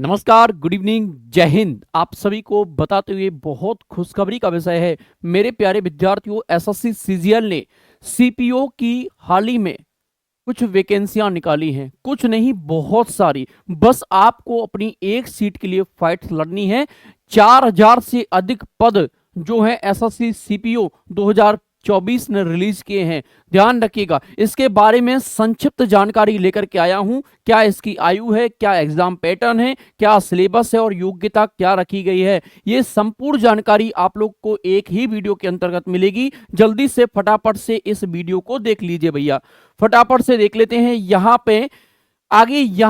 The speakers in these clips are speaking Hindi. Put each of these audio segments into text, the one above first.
नमस्कार, गुड इवनिंग, जय हिंद। आप सभी को बताते हुए बहुत खुशखबरी का विषय है। मेरे प्यारे विद्यार्थियों, एसएससी सीजीएल ने सीपीओ की हाल ही में कुछ वैकेंसियां निकाली हैं। कुछ नहीं, बहुत सारी। बस आपको अपनी एक सीट के लिए फाइट लड़नी है। 4000 से अधिक पद जो है एसएससी सीपीओ 2024 ने रिलीज किए हैं। ध्यान रखिएगा, इसके बारे में संक्षिप्त जानकारी लेकर के आया हूं। क्या इसकी आयु है, क्या एग्जाम पैटर्न है, क्या सिलेबस है और योग्यता क्या रखी गई है, ये संपूर्ण जानकारी आप लोग को एक ही वीडियो के अंतर्गत मिलेगी। जल्दी से फटाफट से इस वीडियो को देख लीजिए भैया, फटाफट से देख लेते हैं। यहां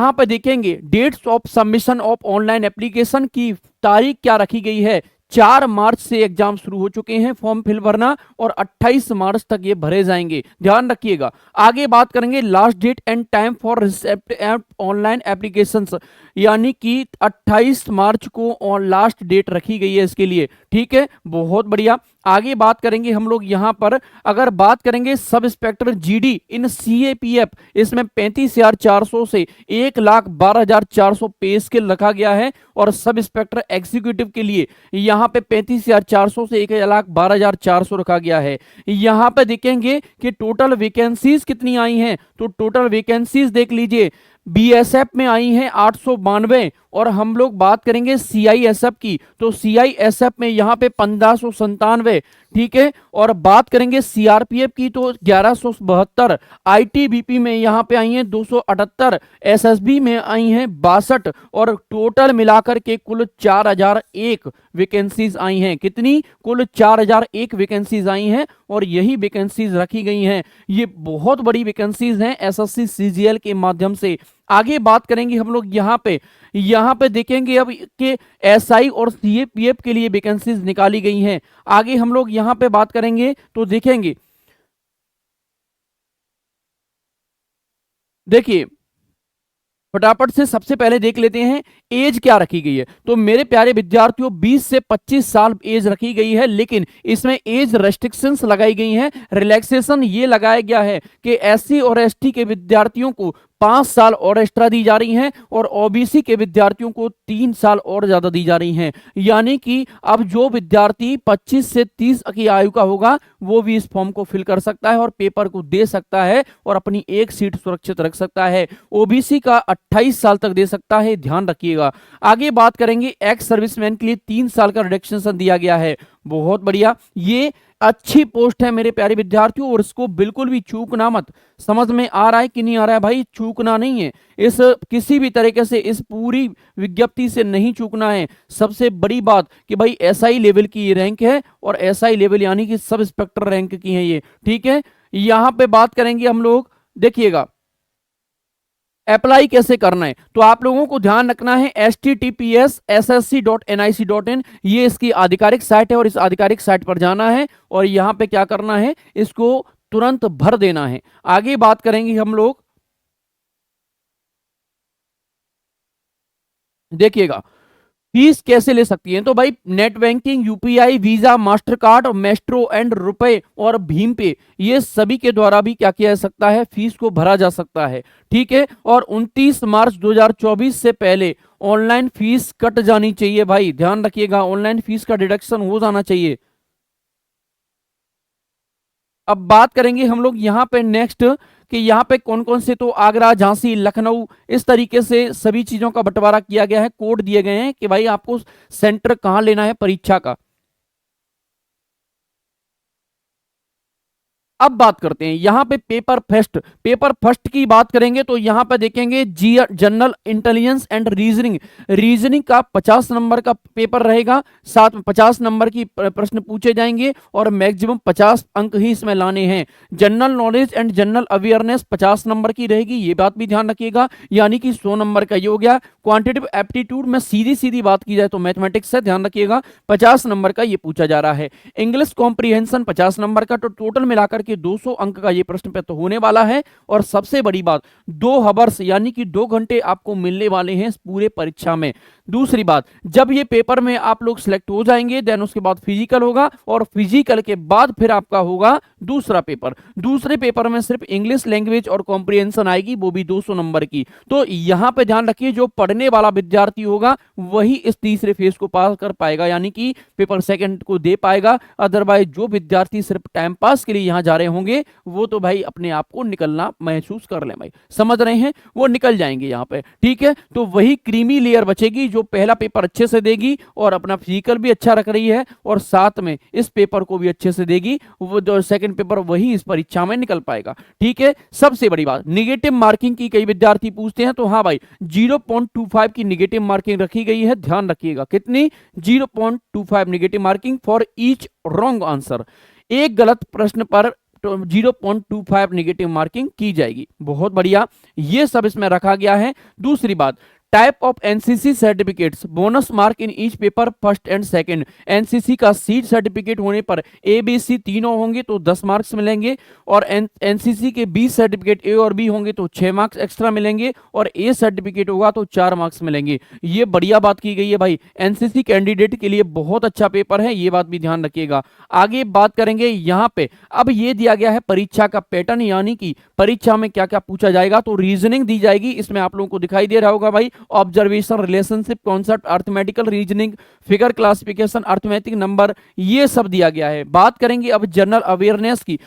पे देखेंगे dates of submission of online application की तारीख क्या रखी गई है। 4 मार्च से एग्जाम शुरू हो चुके हैं फॉर्म फिल भरना और 28 मार्च तक ये भरे जाएंगे। ध्यान रखिएगा। आगे बात करेंगे last date and time for receipt online applications, यानी कि 28 मार्च को लास्ट डेट रखी गई है इसके लिए। ठीक है, बहुत बढ़िया। आगे बात करेंगे हम लोग यहां पर, अगर बात करेंगे सब इंस्पेक्टर जीडी इन सीएपीएफ, इसमें 35,400 से 1,12,400 पे स्केल रखा गया है। और सब इंस्पेक्टर एग्जीक्यूटिव के लिए यहां पे 35,400 से 1,12,400 रखा गया है। यहां पे देखेंगे कि टोटल वैकेंसीज कितनी आई हैं, तो टोटल वैकेंसीज देख लीजिए। बीएसएफ में आई हैं 892, और हम लोग बात करेंगे सीआईएसएफ की, तो सीआईएसएफ में यहां पे 1597। ठीक है, और बात करेंगे सीआरपीएफ की तो 1172, आईटीबीपी में यहां पे आई हैं 278, एसएसबी में आई हैं 62, और टोटल मिलाकर के कुल 4001 वैकेंसीज आई हैं। कितनी? कुल 4001 वैकेंसीज आई हैं, और यही वैकेंसीज रखी गई हैं। ये बहुत बड़ी वैकेंसीज हैं एसएससी सीजीएल के माध्यम से। आगे बात करेंगे हम लोग यहां पे देखेंगे अब कि एसआई और सीएपीएफ के लिए वैकेंसीज निकाली गई हैं। आगे हम लोग यहां पे बात करेंगे तो देखेंगे, देखिए फटाफट से सबसे पहले देख लेते हैं एज क्या रखी गई है। तो मेरे प्यारे विद्यार्थियों, 20 से 25 साल एज रखी गई है, लेकिन इसमें एज रेस्ट्रिक्शंस लगाई गई हैं। रिलैक्सेशन ये लगाया गया है कि एससी और एसटी के विद्यार्थियों को 5 साल और एक्स्ट्रा दी जा रही हैं, और ओबीसी के विद्यार्थियों को 3 साल और ज्यादा दी जा रही हैं। यानी कि अब जो विद्यार्थी 25 से 30 की आयु का होगा वो भी इस फॉर्म को फिल कर सकता है और पेपर को दे सकता है और अपनी एक सीट सुरक्षित रख सकता है। ओबीसी का 28 साल तक दे सकता है, ध्यान रखिएगा। आगे बात करेंगे एक्स सर्विसमैन के लिए 3 साल का रिडक्शन दिया गया है। बहुत बढ़िया, ये अच्छी पोस्ट है मेरे प्यारे विद्यार्थियों, और इसको बिल्कुल भी चूकना मत। समझ में आ रहा है कि नहीं आ रहा है भाई? चूकना नहीं है, इस किसी भी तरीके से इस पूरी विज्ञप्ति से नहीं चूकना है। सबसे बड़ी बात कि भाई एसआई लेवल की ये रैंक है, और एसआई लेवल यानी कि सब इंस्पेक्टर रैंक की है ये। ठीक है, यहां पे बात करेंगे हम लोग, देखिएगा अप्लाई कैसे करना है। तो आप लोगों को ध्यान रखना है https://ssc.nic.in, ये इसकी आधिकारिक साइट है, और इस आधिकारिक साइट पर जाना है और यहां पे क्या करना है, इसको तुरंत भर देना है। आगे बात करेंगे हम लोग, देखिएगा फीस कैसे ले सकती है। तो भाई net banking, UPI, visa, master card, maestro and रुपए और भीम पे, ये सभी के द्वारा भी क्या किया जा सकता है, फीस को भरा जा सकता है। ठीक है, और 29 मार्च 2024 से पहले ऑनलाइन फीस कट जानी चाहिए। भाई ध्यान रखिएगा, ऑनलाइन फीस का डिडक्शन हो जाना चाहिए। अब बात करेंगे हम लोग यहाँ पे नेक्स्ट कि यहाँ पे कौन कौन से, तो आगरा, झांसी, लखनऊ, इस तरीके से सभी चीजों का बंटवारा किया गया है। कोड दिए गए हैं कि भाई आपको सेंटर कहाँ लेना है परीक्षा का। अब बात करते हैं यहाँ पे पेपर फर्स्ट की बात करेंगे तो यहाँ पे देखेंगे जी जनरल इंटेलिजेंस एंड रीजनिंग का 50 नंबर का पेपर रहेगा। साथ में 50 नंबर की प्रश्न पूछे जाएंगे और मैक्सिमम 50 अंक ही इसमें लाने हैं। General knowledge and general awareness 50 number की रहेगी, ये बात भी ध्यान रखिएगा, यानी कि 100 नंबर का ये हो गया। क्वांटिटेटिव एप्टीट्यूड में सीधी सीधी बात की जाए तो मैथमेटिक्स है, ध्यान रखिएगा, 50 नंबर का ये पूछा जा रहा है। इंग्लिश कॉम्प्रीहेंशन 50 नंबर का, तो टोटल मिलाकर के 200 अंक का ये प्रश्न पत्र होने वाला है। और सबसे बड़ी बात 2 हवर्स यानी कि 2 घंटे आपको मिलने वाले हैं इस पूरे परीक्षा में। दूसरी बात, जब ये पेपर में आप लोग सिलेक्ट हो जाएंगे देन उसके बाद फिजिकल होगा और फिजिकल के बाद फिर आपका होगा दूसरा पेपर। दूसरे पेपर में सिर्फ इंग्लिश लैंग्वेज और कॉम्प्रिहेंशन आएगी, वो भी 200 नंबर की। तो यहां पे ध्यान रखिए, जो पढ़ने वाला विद्यार्थी होगा वही इस तीसरे फेज को पास कर पाएगा, यानी कि पेपर सेकंड को दे पाएगा। अदरवाइज जो विद्यार्थी सिर्फ टाइम पास के लिए यहां जा रहे होंगे वो तो भाई अपने आप को निकलना महसूस कर ले भाई, समझ रहे हैं, वो निकल जाएंगे यहां पे। ठीक है, तो वही क्रीमी लेयर बचेगी जो पहला पेपर अच्छे से देगी और अपना फिजिकल भी अच्छा रख रही है और साथ में इस पेपर को भी अच्छे से देगी, वो जो सेकंड पेपर वही इस परीक्षा में निकल पाएगा। ठीक है, सबसे बड़ी बात निगेटिव मार्किंग की कई विद्यार्थी पूछते हैं, तो हाँ भाई 0.25 की निगेटिव मार्किंग रखी गई है, ध्यान रखिएगा कितनी, 0.25 negative marking for each wrong answer. एक गलत प्रश्न पर 0.25 निगेटिव मार्किंग की जाएगी। बहुत बढ़िया, ये सब इसमें रखा गया है। दूसरी बात, type of NCC certificates, bonus mark in each paper first and second. NCC का सीट सर्टिफिकेट होने पर ए बी सी तीनों होंगे तो 10 मार्क्स मिलेंगे, और एनसीसी के 20 सर्टिफिकेट ए और बी होंगे तो 6 मार्क्स एक्स्ट्रा मिलेंगे, और ए सर्टिफिकेट होगा तो 4 मार्क्स मिलेंगे। ये बढ़िया बात की गई है भाई, एनसीसी कैंडिडेट के लिए बहुत अच्छा पेपर है, ये बात भी ध्यान रखिएगा। आगे बात करेंगे यहाँ पे, अब ये दिया गया है परीक्षा का पैटर्न, यानी कि परीक्षा में क्या क्या पूछा जाएगा। तो रीजनिंग दी जाएगी, इसमें आप लोगों को दिखाई दे रहा होगा भाई, observation, relationship, concept, arithmetical reasoning, figure classification, arithmetic number, ये सब दिया गया है। बात करेंगे अब जनरल अवेयरनेस की,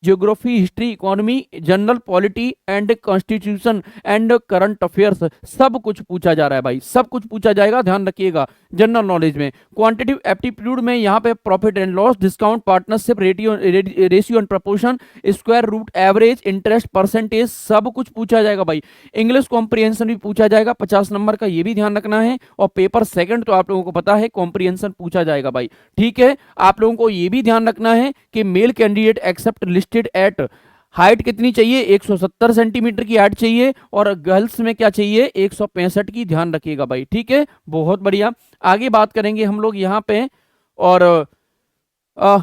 geography, history, economy, general polity and constitution and current affairs, सब कुछ पूछा जा रहा है भाई, सब कुछ पूछा जाएगा, ध्यान रखिएगा। जनरल नॉलेज में क्वांटिटेटिव एप्टीट्यूड में यहाँ पे profit and loss, discount, partnership, ratio and proportion, square root, average, interest, percentage, सब कुछ पूछा जाएगा भाई। इंग्लिश कॉम्प्रिहेंशन भी पूछा जाएगा 50 नंबर का, ये भी ध्यान रखना है। और पेपर सेकंड तो आप लोगों को पता है कॉम्प्रिहेंशन पूछा जाएगा भाई। ठीक है, आप लोगों को ये भी ध्यान रखना है कि male candidate except listed at, height कितनी चाहिए, 170 सेंटीमीटर की हाइट चाहिए, और गर्ल्स में क्या चाहिए, 165 की, ध्यान रखिएगा भाई। ठीक है, बहुत बढ़िया। आगे बात करेंगे हम लोग यहाँ पे, और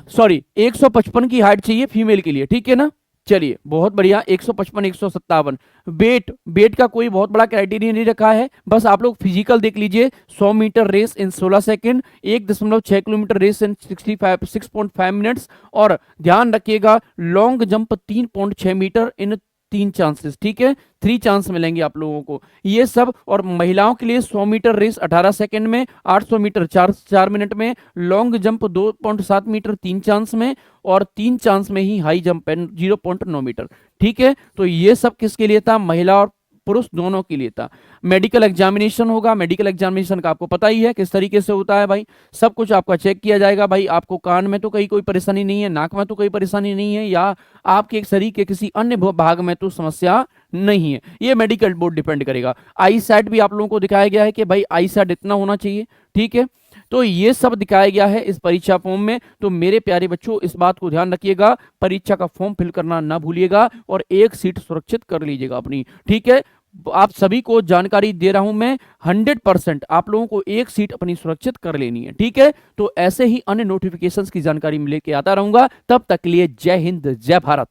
सॉरी 155 की हाइट चाहिए फीमेल के लिए, ठीक है ना। चलिए बहुत बढ़िया, 155 157। वेट का कोई बहुत बड़ा क्राइटेरिया नहीं रखा है, बस आप लोग फिजिकल देख लीजिए। 100 metre race in 16 second, 1.6 kilometre race in 6.5 minutes, और ध्यान रखिएगा long jump 3.6 metre in 3 chances. ठीक है, 3 चांस मिलेंगे आप लोगों को, ये सब। और महिलाओं के लिए 100 मीटर रेस 18 सेकंड में, 800 मीटर 4 मिनट में, लॉन्ग जंप 2.7 मीटर 3 चांस में, और 3 चांस में ही हाई जंप है 0.9 मीटर। ठीक है, तो ये सब किसके लिए था, महिला और पुरुष दोनों के लिए था। मेडिकल एग्जामिनेशन होगा, मेडिकल एग्जामिनेशन का आपको पता ही है किस तरीके से होता है भाई, सब कुछ आपका चेक किया जाएगा भाई। आपको कान में तो कहीं कोई परेशानी नहीं है, नाक में तो कोई परेशानी नहीं है, या आपके एक शरीर के किसी अन्य भाग में तो समस्या नहीं है, ये मेडिकल बोर्ड डिपेंड करेगा। आई साइट भी आप लोगों को दिखाया गया है कि भाई आई साइट इतना होना चाहिए। ठीक है, तो ये सब दिखाया गया है इस परीक्षा फॉर्म में। तो मेरे प्यारे बच्चों इस बात को ध्यान रखिएगा, परीक्षा का फॉर्म फिल करना ना भूलिएगा, और एक सीट सुरक्षित कर लीजिएगा अपनी। ठीक है, आप सभी को जानकारी दे रहा हूं मैं, 100% आप लोगों को एक सीट अपनी सुरक्षित कर लेनी है। ठीक है, तो ऐसे ही अन्य नोटिफिकेशंस की जानकारी लेके आता रहूंगा, तब तक के लिए जय हिंद, जय भारत।